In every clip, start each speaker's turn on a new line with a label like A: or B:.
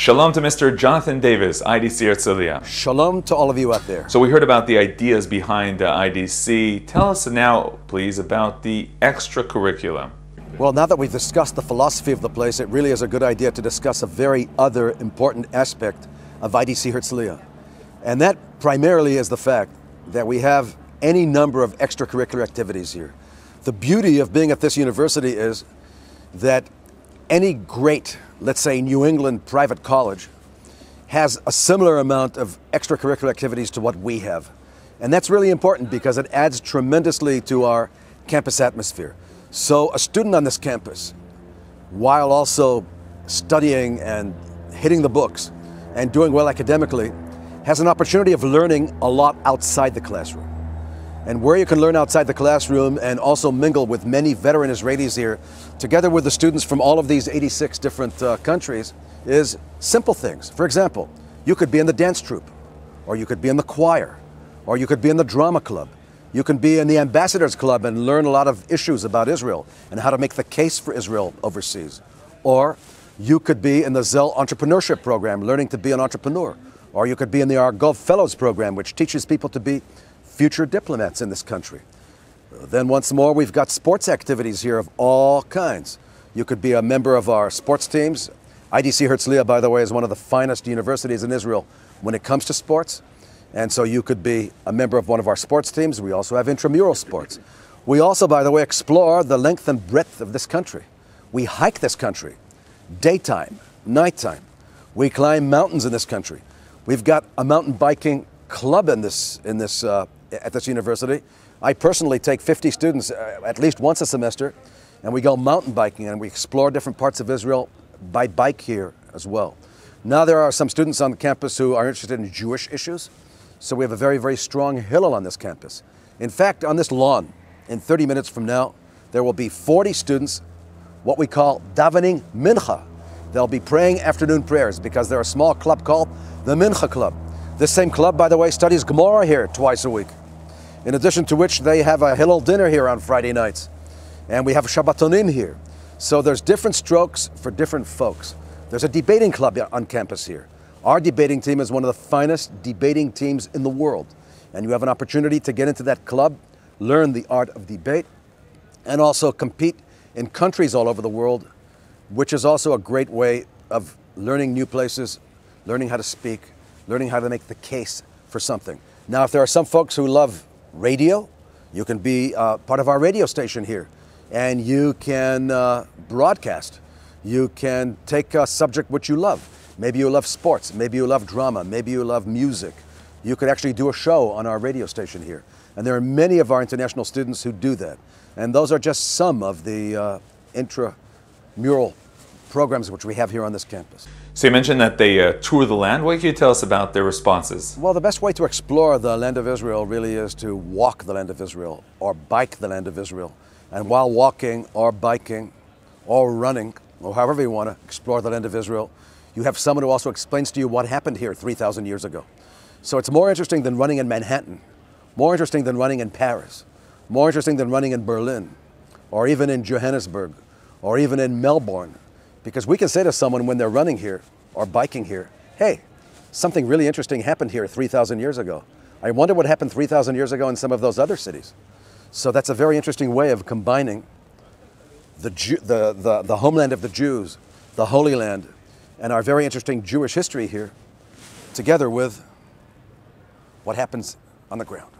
A: Shalom to Mr. Jonathan Davis, IDC Herzliya.
B: Shalom to all of you out there.
A: So we heard about the ideas behind IDC. Tell us now, please, about the extracurricular.
B: Well, now that we've discussed the philosophy of the place, it really is a good idea to discuss a very other important aspect of IDC Herzliya. And that primarily is the fact that we have any number of extracurricular activities here. The beauty of being at this university is that any great, let's say, New England private college has a similar amount of extracurricular activities to what we have. And that's really important because it adds tremendously to our campus atmosphere. So a student on this campus, while also studying and hitting the books and doing well academically, has an opportunity of learning a lot outside the classroom. And where you can learn outside the classroom and also mingle with many veteran Israelis here, together with the students from all of these 86 different countries, is simple things. For example, you could be in the dance troupe, or you could be in the choir, or you could be in the drama club. You can be in the ambassadors club and learn a lot of issues about Israel and how to make the case for Israel overseas. Or you could be in the Zell entrepreneurship program, learning to be an entrepreneur. Or you could be in the Argov Fellows program, which teaches people to be future diplomats in this country. Then once more, we've got sports activities here of all kinds. You could be a member of our sports teams. IDC Herzliya, by the way, is one of the finest universities in Israel when it comes to sports. And so you could be a member of one of our sports teams. We also have intramural sports. We also, by the way, explore the length and breadth of this country. We hike this country, daytime, nighttime. We climb mountains in this country. We've got a mountain biking club at this university. I personally take 50 students at least once a semester, and we go mountain biking and we explore different parts of Israel by bike here as well. Now there are some students on the campus who are interested in Jewish issues, so we have a very, very strong Hillel on this campus. In fact, on this lawn, in 30 minutes from now, there will be 40 students, what we call davening mincha. They'll be praying afternoon prayers because they're a small club called the Mincha Club. This same club, by the way, studies Gemara here twice a week. In addition to which, they have a Hillel dinner here on Friday nights. And we have Shabbatonim here. So there's different strokes for different folks. There's a debating club on campus here. Our debating team is one of the finest debating teams in the world. And you have an opportunity to get into that club, learn the art of debate, and also compete in countries all over the world, which is also a great way of learning new places, learning how to speak, learning how to make the case for something. Now, if there are some folks who love radio, you can be part of our radio station here, and you can broadcast. You can take a subject which you love. Maybe you love sports, maybe you love drama, maybe you love music. You could actually do a show on our radio station here. And there are many of our international students who do that. And those are just some of the intramural programs which we have here on this campus.
A: So you mentioned that they tour the land. What can you tell us about their responses?
B: Well, the best way to explore the land of Israel really is to walk the land of Israel or bike the land of Israel. And while walking or biking or running, or however you want to explore the land of Israel, you have someone who also explains to you what happened here 3,000 years ago. So it's more interesting than running in Manhattan, more interesting than running in Paris, more interesting than running in Berlin, or even in Johannesburg, or even in Melbourne. Because we can say to someone when they're running here or biking here, hey, something really interesting happened here 3,000 years ago. I wonder what happened 3,000 years ago in some of those other cities. So that's a very interesting way of combining the homeland of the Jews, the Holy Land, and our very interesting Jewish history here, together with what happens on the ground.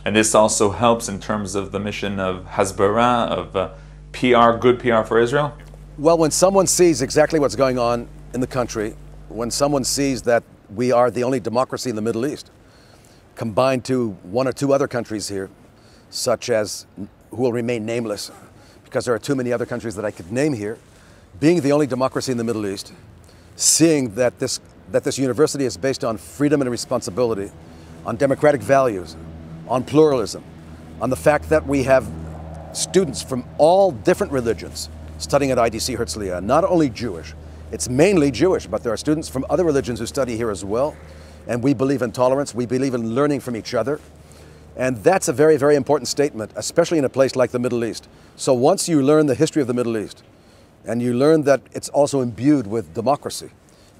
A: And this also helps in terms of the mission of Hasbara, of PR, good PR for Israel?
B: Well, when someone sees exactly what's going on in the country, when someone sees that we are the only democracy in the Middle East, combined to one or two other countries here, such as, who will remain nameless, because there are too many other countries that I could name here, being the only democracy in the Middle East, seeing that this university is based on freedom and responsibility, on democratic values, on pluralism, on the fact that we have students from all different religions studying at IDC Herzliya, not only Jewish. It's mainly Jewish, but there are students from other religions who study here as well. And we believe in tolerance. We believe in learning from each other. And that's a very, very important statement, especially in a place like the Middle East. So once you learn the history of the Middle East, and you learn that it's also imbued with democracy,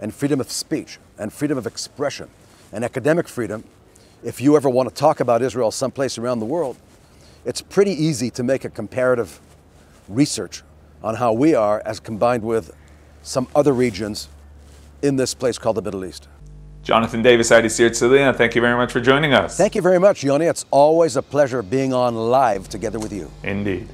B: and freedom of speech and freedom of expression and academic freedom, if you ever want to talk about Israel someplace around the world, it's pretty easy to make a comparative research on how we are as combined with some other regions in this place called the Middle East.
A: Jonathan Davis, IDC Herzliya, thank you very much for joining us.
B: Thank you very much, Yoni. It's always a pleasure being on live together with you.
A: Indeed.